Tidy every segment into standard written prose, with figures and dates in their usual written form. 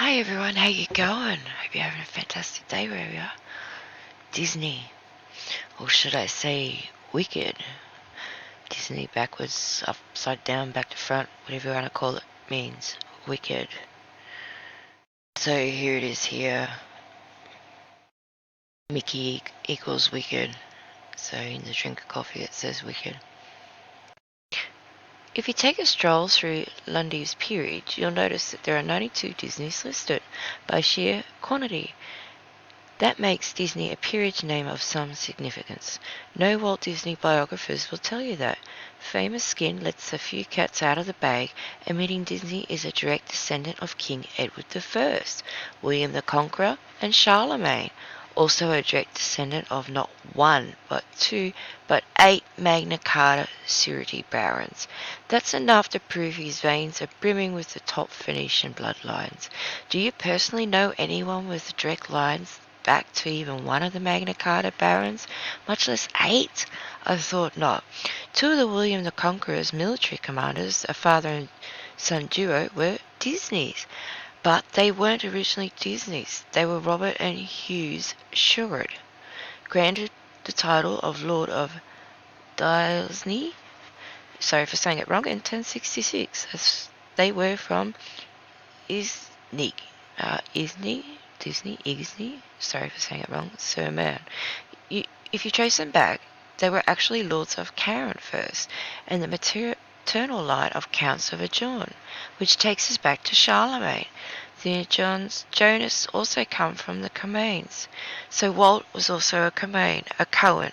Hi everyone, how you going? Hope you're having a fantastic day wherever you are. Disney, or should I say wicked. Disney backwards, upside down, back to front, whatever you want to call it, means wicked. So here it is here. Mickey equals wicked. So in the drink of coffee it says wicked. If you take a stroll through Lundy's peerage, you'll notice that there are 92 Disneys listed by sheer quantity. That makes Disney a peerage name of some significance. No Walt Disney biographers will tell you that. Famous Skin lets a few cats out of the bag, admitting Disney is a direct descendant of King Edward I, William the Conqueror, and Charlemagne. Also a direct descendant of not one, but two, but 8 Magna Carta Surety Barons. That's enough to prove his veins are brimming with the top Phoenician bloodlines. Do you personally know anyone with direct lines back to even one of the Magna Carta Barons, much less 8? I thought not. 2 of the William the Conqueror's military commanders, a father and son duo, were Disneys. But they weren't originally Disneys. They were Robert and Hughes Sherwood, granted the title of Lord of Disney, sorry for saying it wrong, in 1066, as they were from Disney, sorry for saying it wrong, Sir Man. If you trace them back, they were actually lords of Karen first, and the maternal line of Counts of Ajourn, which takes us back to Charlemagne. The Jonas also come from the Comines, so Walt was also a Comine, a Cohen.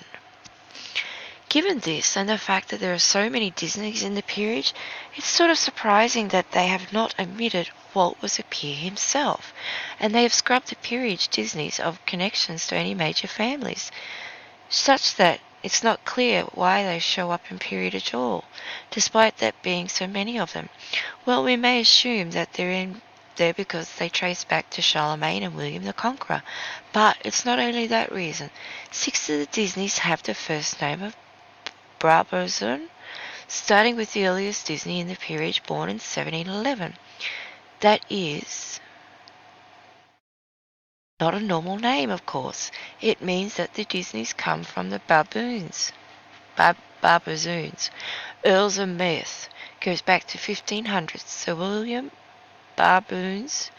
Given this, and the fact that there are so many Disneys in the peerage, it's sort of surprising that they have not admitted Walt was a peer himself, and they have scrubbed the peerage Disneys of connections to any major families, such that it's not clear why they show up in peerage at all, despite there being so many of them. Well, we may assume that they're in there because they trace back to Charlemagne and William the Conqueror, but it's not only that reason. 6 of the Disneys have the first name of Brabazon, starting with the earliest Disney in the peerage, born in 1711. That is not a normal name, of course. It means that the Disneys come from the Baboons. Barbazoons. Earls of Meath goes back to 1500s. Sir William Baboons,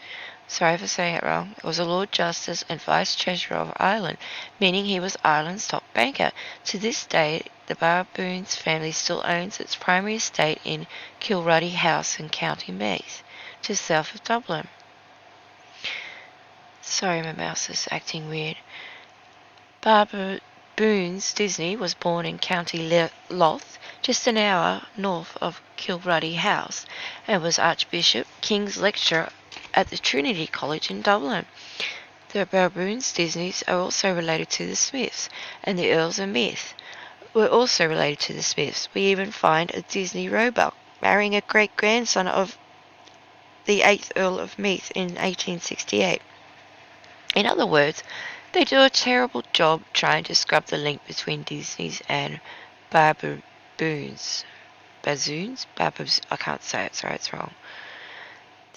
sorry for saying it wrong, was a Lord Justice and Vice Treasurer of Ireland, meaning he was Ireland's top banker. To this day, the Baboons family still owns its primary estate in Kilruddy House in County Meath, just south of Dublin. Sorry, my mouse is acting weird. Baboons Disney was born in County Louth, just an hour north of Kilruddy House, and was Archbishop King's Lecturer at the Trinity College in Dublin. The Baboons Disneys are also related to the Smiths, and the Earls of Meath were also related to the Smiths. We even find a Disney Roebuck marrying a great-grandson of the 8th Earl of Meath in 1868. In other words, they do a terrible job trying to scrub the link between Disneys and Baboons. Bazoons? I can't say it, sorry, it's wrong.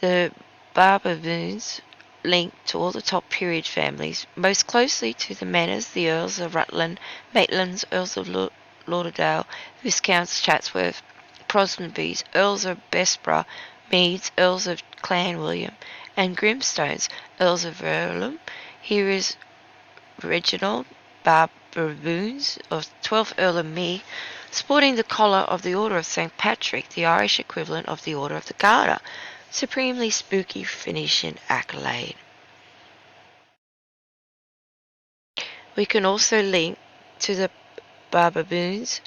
The Baboons link to all the top peerage families, most closely to the Manners, the Earls of Rutland, Maitlands, Earls of Lauderdale, Viscounts Chatsworth, Crosbys, Earls of Bessborough, Meads, Earls of Clan William, and Grimstones, Earls of Verulam. Here is Reginald Baboons, of 12th Earl of Meath, sporting the collar of the Order of St. Patrick, the Irish equivalent of the Order of the Garter. Supremely spooky Phoenician accolade. We can also link to the Baboons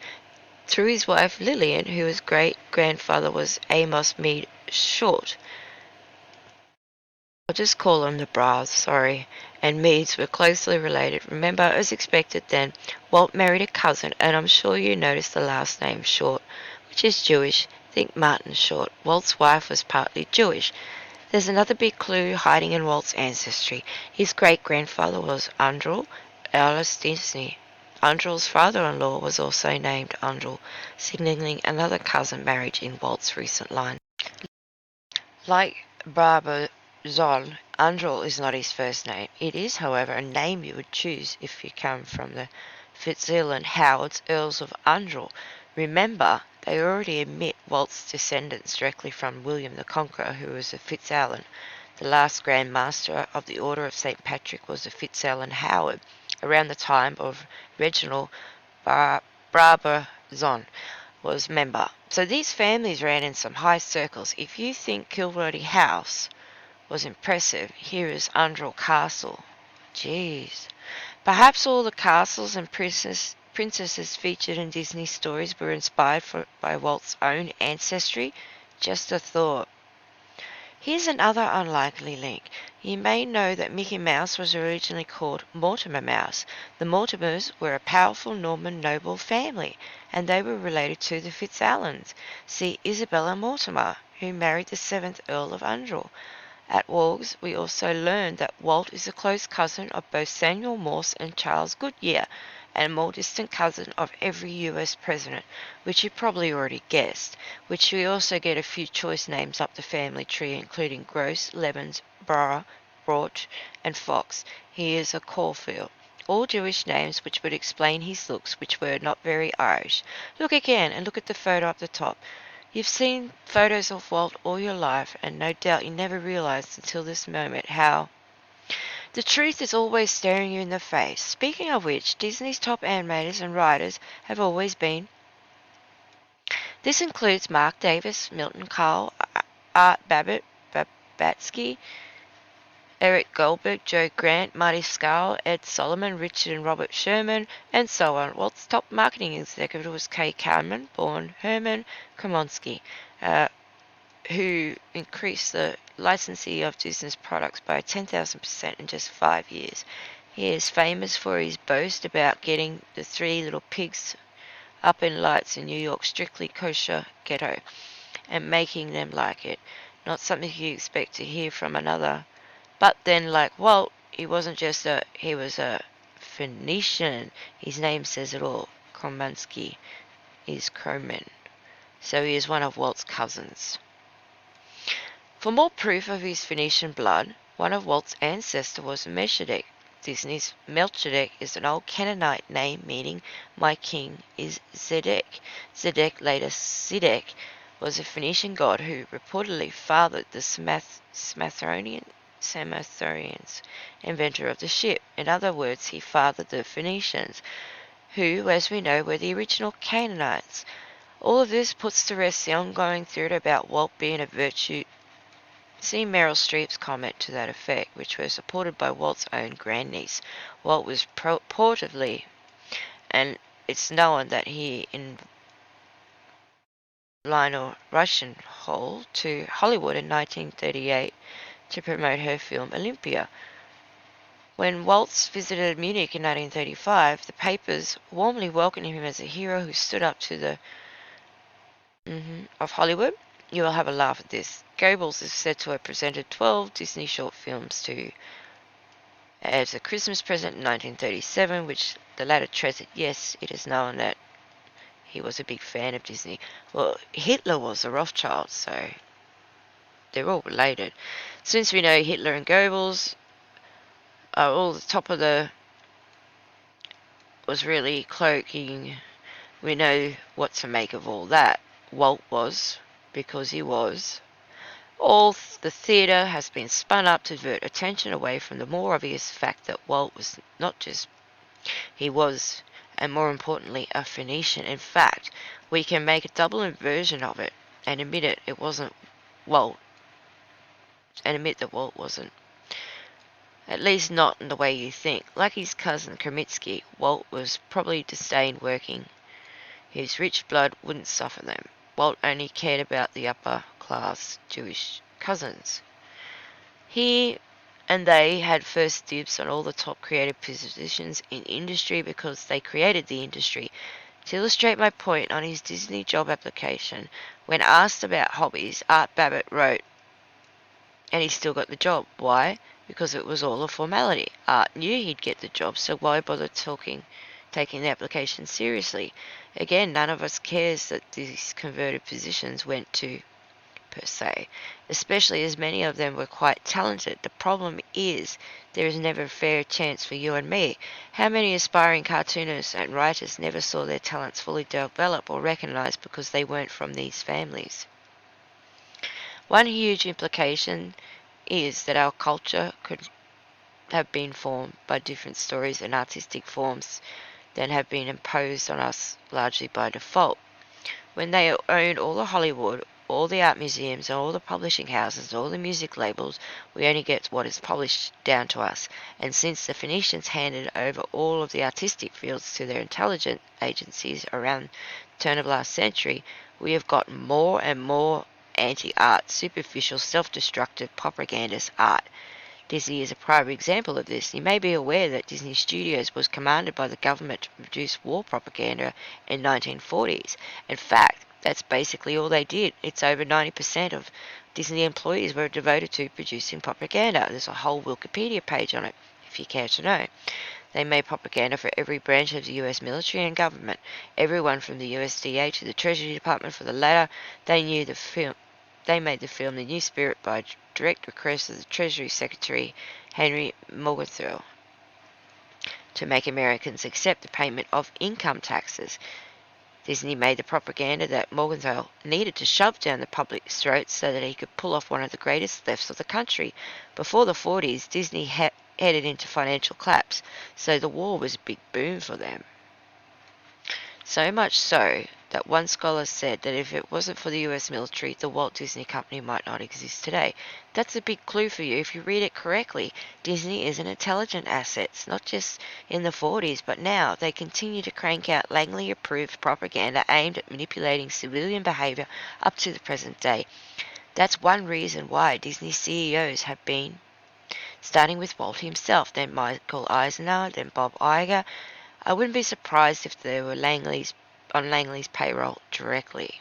through his wife Lillian, whose great-grandfather was Amos Mead Short. I'll just call them the Bras, sorry, and Meads were closely related. Remember, as expected then, Walt married a cousin, and I'm sure you noticed the last name Short, which is Jewish. Think Martin Short. Walt's wife was partly Jewish. There's another big clue hiding in Walt's ancestry. His great-grandfather was Andrel Alice Disney. Andrel's father-in-law was also named Andrel, signaling another cousin marriage in Walt's recent line. Like Zon, Andral is not his first name. It is, however, a name you would choose if you come from the Fitzalan Howards, Earls of Andral. Remember, they already admit Walt's descendants directly from William the Conqueror, who was a Fitzalan. The last Grand Master of the Order of St. Patrick was a Fitzalan Howard, around the time of Reginald Brabazon was member. So these families ran in some high circles. If you think Kilroddy House was impressive, here is Andral Castle. Jeez. Perhaps all the castles and princesses featured in Disney stories were inspired by Walt's own ancestry. Just a thought. Here's another unlikely link. You may know that Mickey Mouse was originally called Mortimer Mouse. The Mortimers were a powerful Norman noble family, and they were related to the Fitzalans. See Isabella Mortimer, who married the 7th Earl of Arundel. At Wargs, we also learned that Walt is a close cousin of both Samuel Morse and Charles Goodyear, and a more distant cousin of every US president, which you probably already guessed, which we also get a few choice names up the family tree, including Gross, Levens, Broch, and Fox. He is a Caulfield. All Jewish names which would explain his looks, which were not very Irish. Look again, and look at the photo up the top. You've seen photos of Walt all your life, and no doubt you never realized until this moment how the truth is always staring you in the face. Speaking of which, Disney's top animators and writers have always been. This includes Mark Davis, Milton Cole, Art Batsky, Eric Goldberg, Joe Grant, Marty Scarl, Ed Solomon, Richard and Robert Sherman, and so on. Walt's top marketing executive was Kay Cameron, born Herman Kromonsky, who increased the licensing of Disney's products by 10,000% in just 5 years. He is famous for his boast about getting the 3 little pigs up in lights in New York's strictly kosher ghetto and making them like it. Not something you expect to hear from another. But then, like Walt, he was a Phoenician. His name says it all. Kromansky is Croman. So he is one of Walt's cousins. For more proof of his Phoenician blood, one of Walt's ancestors was Melchizedek. Disney's Melchizedek is an old Canaanite name meaning my king is Zedek. Zedek, later Sidek, was a Phoenician god who reportedly fathered the Samathorians, inventor of the ship. In other words, he fathered the Phoenicians, who, as we know, were the original Canaanites. All of this puts to rest the ongoing theory about Walt being a virtue. See Meryl Streep's comment to that effect, which was supported by Walt's own grandniece. Walt was purportedly, and it's known that he in Lionel Russian Hall to Hollywood in 1938 to promote her film Olympia. When Waltz visited Munich in 1935, the papers warmly welcomed him as a hero who stood up to the of Hollywood. You will have a laugh at this. Goebbels is said to have presented 12 Disney short films as a Christmas present in 1937, which the latter treasured. Yes, it is known that he was a big fan of Disney. Well, Hitler was a Rothschild, so they're all related. Since we know Hitler and Goebbels are all the top of was really cloaking, we know what to make of all that. Walt was, because he was. All the theatre has been spun up to divert attention away from the more obvious fact that Walt was not just, he was, and more importantly, a Phoenician. In fact, we can make a double inversion of it and admit it wasn't Walt, and admit that Walt wasn't. At least not in the way you think. Like his cousin Kromitsky, Walt was probably disdained working. His rich blood wouldn't suffer them. Walt only cared about the upper class Jewish cousins. He and they had first dibs on all the top creative positions in industry because they created the industry. To illustrate my point, on his Disney job application, when asked about hobbies, Art Babbitt wrote, and he still got the job. Why? Because it was all a formality. Art knew he'd get the job, so why bother taking the application seriously? Again, none of us cares that these converted positions went to per se, especially as many of them were quite talented. The problem is there is never a fair chance for you and me. How many aspiring cartoonists and writers never saw their talents fully develop or recognized because they weren't from these families? One huge implication is that our culture could have been formed by different stories and artistic forms than have been imposed on us largely by default. When they own all the Hollywood, all the art museums, all the publishing houses, all the music labels, we only get what is published down to us. And since the Phoenicians handed over all of the artistic fields to their intelligence agencies around the turn of last century, we have gotten more and more anti-art, superficial, self-destructive, propagandist art. Disney is a prime example of this. You may be aware that Disney Studios was commanded by the government to produce war propaganda in 1940s. In fact, that's basically all they did. It's over 90% of Disney employees were devoted to producing propaganda. There's a whole Wikipedia page on it, if you care to know. They made propaganda for every branch of the US military and government. Everyone from the USDA to the Treasury Department for the latter, they made the film The New Spirit by direct request of the Treasury Secretary Henry Morgenthau to make Americans accept the payment of income taxes. Disney made the propaganda that Morgenthau needed to shove down the public's throats so that he could pull off one of the greatest thefts of the country. Before the 40s, Disney headed into financial collapse, so the war was a big boom for them. So much so that one scholar said that if it wasn't for the US military, the Walt Disney Company might not exist today. That's a big clue for you if you read it correctly. Disney is an intelligent asset, not just in the 40s, but now. They continue to crank out Langley-approved propaganda aimed at manipulating civilian behavior up to the present day. That's one reason why Disney CEOs have been, starting with Walt himself, then Michael Eisner, then Bob Iger. I wouldn't be surprised if they were on Langley's payroll directly.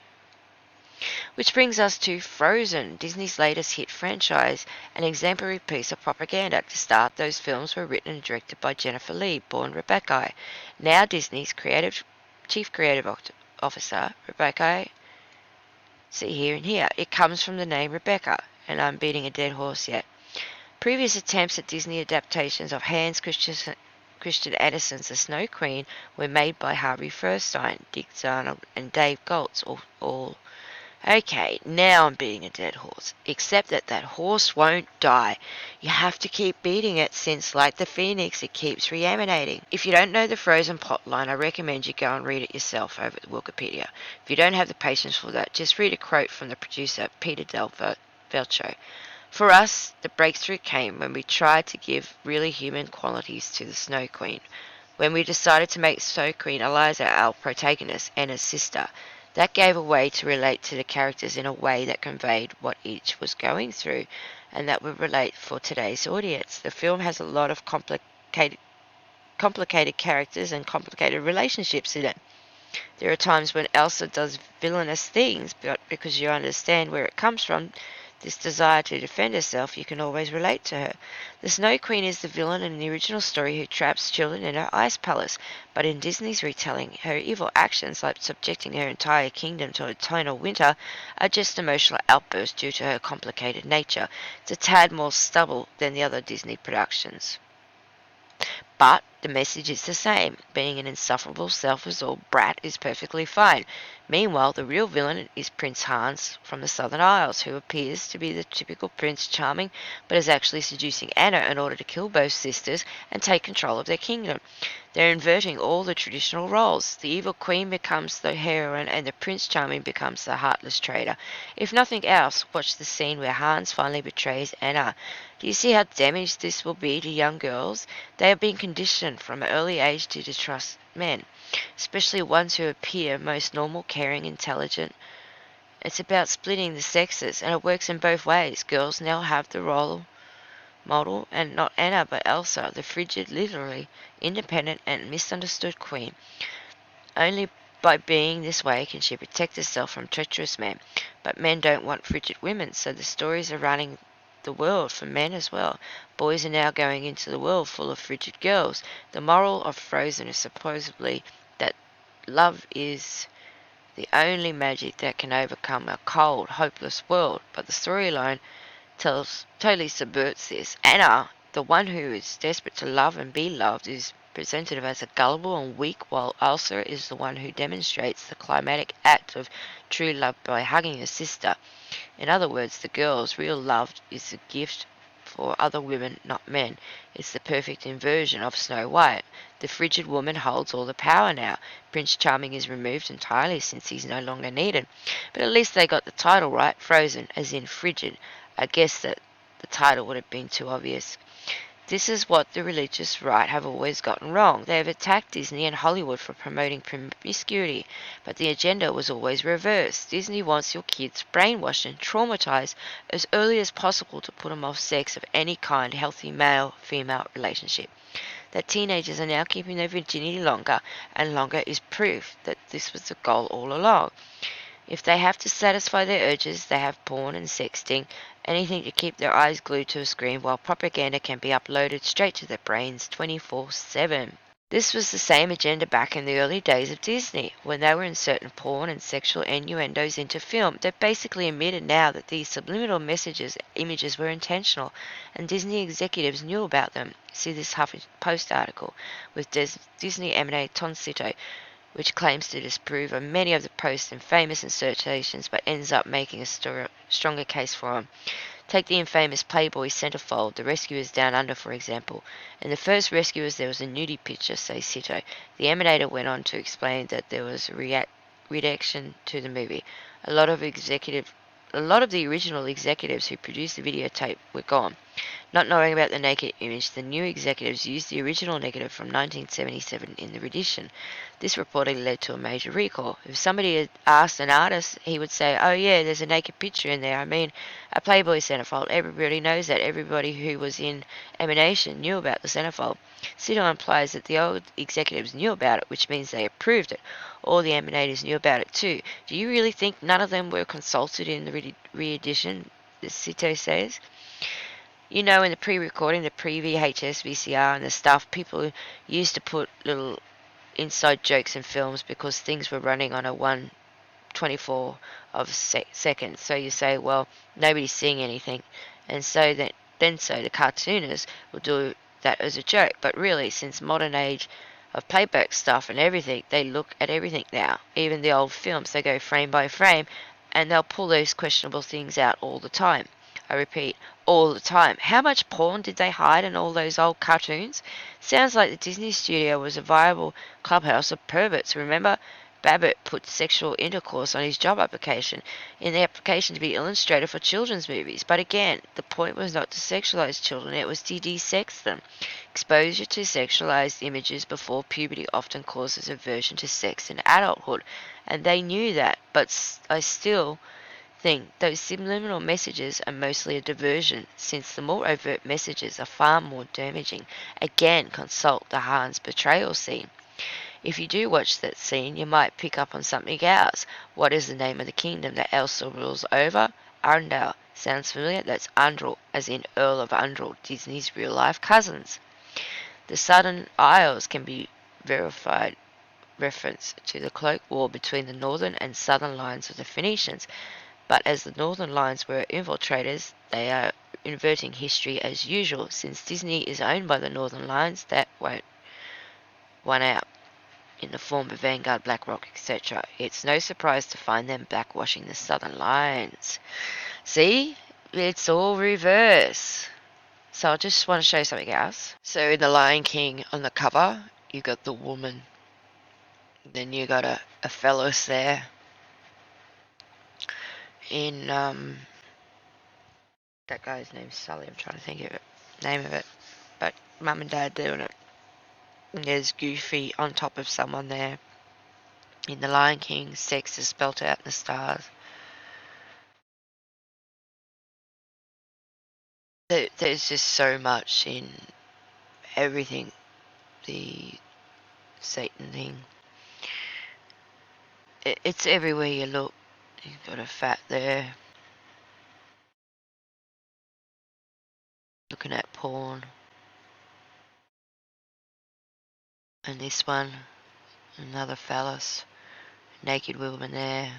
Which brings us to Frozen, Disney's latest hit franchise, an exemplary piece of propaganda. To start, those films were written and directed by Jennifer Lee, born Rebecca. Now Disney's chief creative officer, Rebecca. See here and here. It comes from the name Rebecca, and I'm beating a dead horse yet. Previous attempts at Disney adaptations of Hans Christian Andersen's The Snow Queen were made by Harvey Fierstein, Dick Arnold, and Dave Goltz, all. Okay, now I'm beating a dead horse, except that horse won't die. You have to keep beating it since, like the phoenix, it keeps reanimating. If you don't know the Frozen plotline, I recommend you go and read it yourself over at Wikipedia. If you don't have the patience for that, just read a quote from the producer, Peter Del Velcho. For us, the breakthrough came when we tried to give really human qualities to the Snow Queen. When we decided to make Snow Queen Eliza our protagonist, Anna's sister, that gave a way to relate to the characters in a way that conveyed what each was going through, and that would relate for today's audience. The film has a lot of complicated characters and complicated relationships in it. There are times when Elsa does villainous things, but because you understand where it comes from, this desire to defend herself, you can always relate to her. The Snow Queen is the villain in the original story who traps children in her ice palace, but in Disney's retelling, her evil actions, like subjecting her entire kingdom to eternal winter, are just emotional outbursts due to her complicated nature. It's a tad more stubble than the other Disney productions. But the message is the same. Being an insufferable, self-absorbed brat is perfectly fine. Meanwhile, the real villain is Prince Hans from the Southern Isles, who appears to be the typical Prince Charming, but is actually seducing Anna in order to kill both sisters and take control of their kingdom. They're inverting all the traditional roles. The evil queen becomes the heroine and the Prince Charming becomes the heartless traitor. If nothing else, watch the scene where Hans finally betrays Anna. Do you see how damaged this will be to young girls? They have been conditioned from an early age to distrust men, especially ones who appear most normal, caring, intelligent. It's about splitting the sexes, and it works in both ways. Girls now have the role model, and not Anna but Elsa, the frigid, literally independent and misunderstood queen. Only by being this way can she protect herself from treacherous men. But men don't want frigid women, so the stories are running the world for men as well. Boys are now going into the world full of frigid girls. The moral of Frozen is supposedly that love is the only magic that can overcome a cold, hopeless world. But the storyline totally subverts this. Anna, the one who is desperate to love and be loved, is presented as a gullible and weak, while Elsa is the one who demonstrates the climatic act of true love by hugging her sister. In other words, the girl's real love is a gift for other women, not men. It's the perfect inversion of Snow White. The frigid woman holds all the power now. Prince Charming is removed entirely since he's no longer needed. But at least they got the title right, frozen, as in frigid. I guess that the title would have been too obvious. This is what the religious right have always gotten wrong. They have attacked Disney and Hollywood for promoting promiscuity, but the agenda was always reversed. Disney wants your kids brainwashed and traumatized as early as possible to put them off sex of any kind, healthy male-female relationship. That teenagers are now keeping their virginity longer and longer is proof that this was the goal all along. If they have to satisfy their urges, they have porn and sexting, anything to keep their eyes glued to a screen while propaganda can be uploaded straight to their brains 24/7. This was the same agenda back in the early days of Disney, when they were inserting porn and sexual innuendos into film. They've basically admitted now that these subliminal images were intentional, and Disney executives knew about them. See this HuffPost article with Disney eminent Toncito, which claims to disprove of many of the Post's infamous insertions but ends up making a stronger case for them. Take the infamous Playboy centerfold, The Rescuers Down Under, for example. In the first Rescuers, there was a nudie picture, says Sito. The emanator went on to explain that there was a reaction to the movie. A lot of the original executives who produced the videotape were gone. Not knowing about the naked image, the new executives used the original negative from 1977 in the rendition. This reportedly led to a major recall. If somebody had asked an artist, he would say, "Oh yeah, there's a naked picture in there. I mean, a Playboy centerfold. Everybody knows that. Everybody who was in Emanation knew about the centerfold." Sito implies that the old executives knew about it, which means they approved it. All the emanators knew about it too. Do you really think none of them were consulted in the re-edition, Sito says? You know, in the pre-recording, the pre-VHS, VCR, and the stuff, people used to put little inside jokes in films because things were running on a 1/24 of seconds. So you say, well, nobody's seeing anything, and so the cartoonists will do that as a joke. But really, since modern age of playback stuff and everything, they look at everything now. Even the old films, they go frame by frame, and they'll pull those questionable things out all the time. I repeat, all the time. How much porn did they hide in all those old cartoons? Sounds like the Disney studio was a viable clubhouse of perverts. Remember, Babbitt put sexual intercourse on his job application in the application to be illustrator for children's movies. But again, the point was not to sexualize children, it was to de-sex them. Exposure to sexualized images before puberty often causes aversion to sex in adulthood, and they knew that, but I still think those subliminal messages are mostly a diversion, since the more overt messages are far more damaging. Again, consult the Hans betrayal scene. If you do watch that scene, you might pick up on something else. What is the name of the kingdom that Elsa rules over? Arendelle. Sounds familiar? That's Undril, as in Earl of Undril, Disney's real-life cousins. The Southern Isles can be verified reference to the cloak war between the northern and southern lines of the Phoenicians, but as the northern lines were infiltrators, they are inverting history as usual. Since Disney is owned by the northern lines, that won't won out in the form of Vanguard, BlackRock, etc. It's no surprise to find them blackwashing the southern lines. See? It's all reverse. So I just want to show you something else. So in The Lion King, on the cover, you got the woman. Then you got a fellas there. In that guy's name's Sully. I'm trying to think of it, name of it. But mum and dad doing it. And there's Goofy on top of someone there. In The Lion King, sex is spelt out in the stars. There's just so much in everything. The Satan thing. It's everywhere you look. You've got a fat there. Looking at porn. And this one, another phallus. naked women there.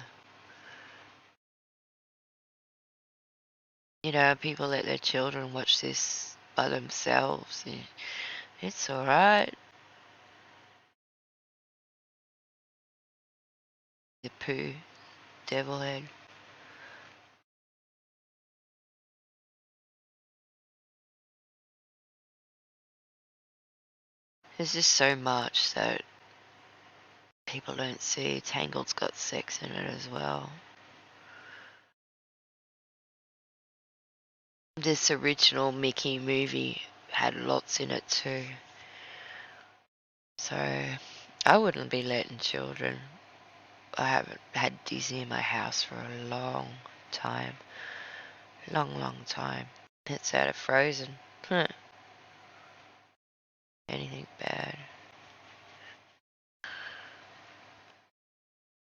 You know, people let their children watch this by themselves. It's alright. The poo, devil head. There's just so much that people don't see. Tangled's got sex in it as well. This original Mickey movie had lots in it too. So I wouldn't be letting children. I haven't had Disney in my house for a long time. Long time. It's out of Frozen. Anything bad.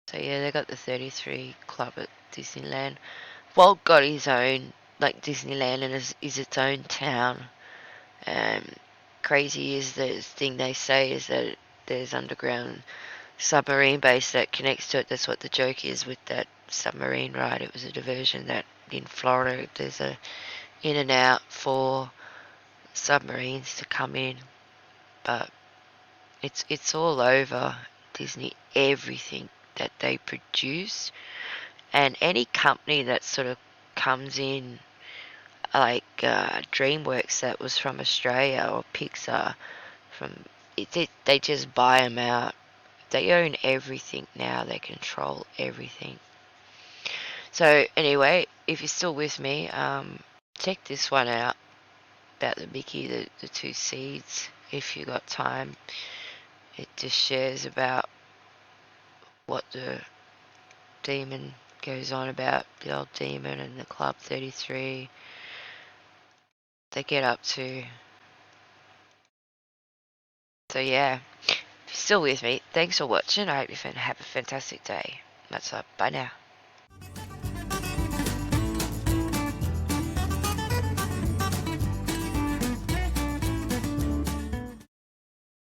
So yeah, they got the 33 Club at Disneyland. Walt got his own, like Disneyland, and is its own town. Crazy is the thing they say is that there's underground submarine base that connects to it. That's what the joke is with that submarine ride. It was a diversion that in Florida there's a in and out for submarines to come in, but it's all over Disney. Everything that they produce, and any company that sort of comes in, like DreamWorks that was from Australia, or Pixar from they just buy them out. They own everything now. They control everything. So anyway, if you're still with me, check this one out about the Mickey, the two seeds. If you got time, it just shares about what the demon goes on about, the old demon and the Club 33. They get up to. So yeah, if you're still with me, thanks for watching. I hope you have a fantastic day. That's up. Bye now.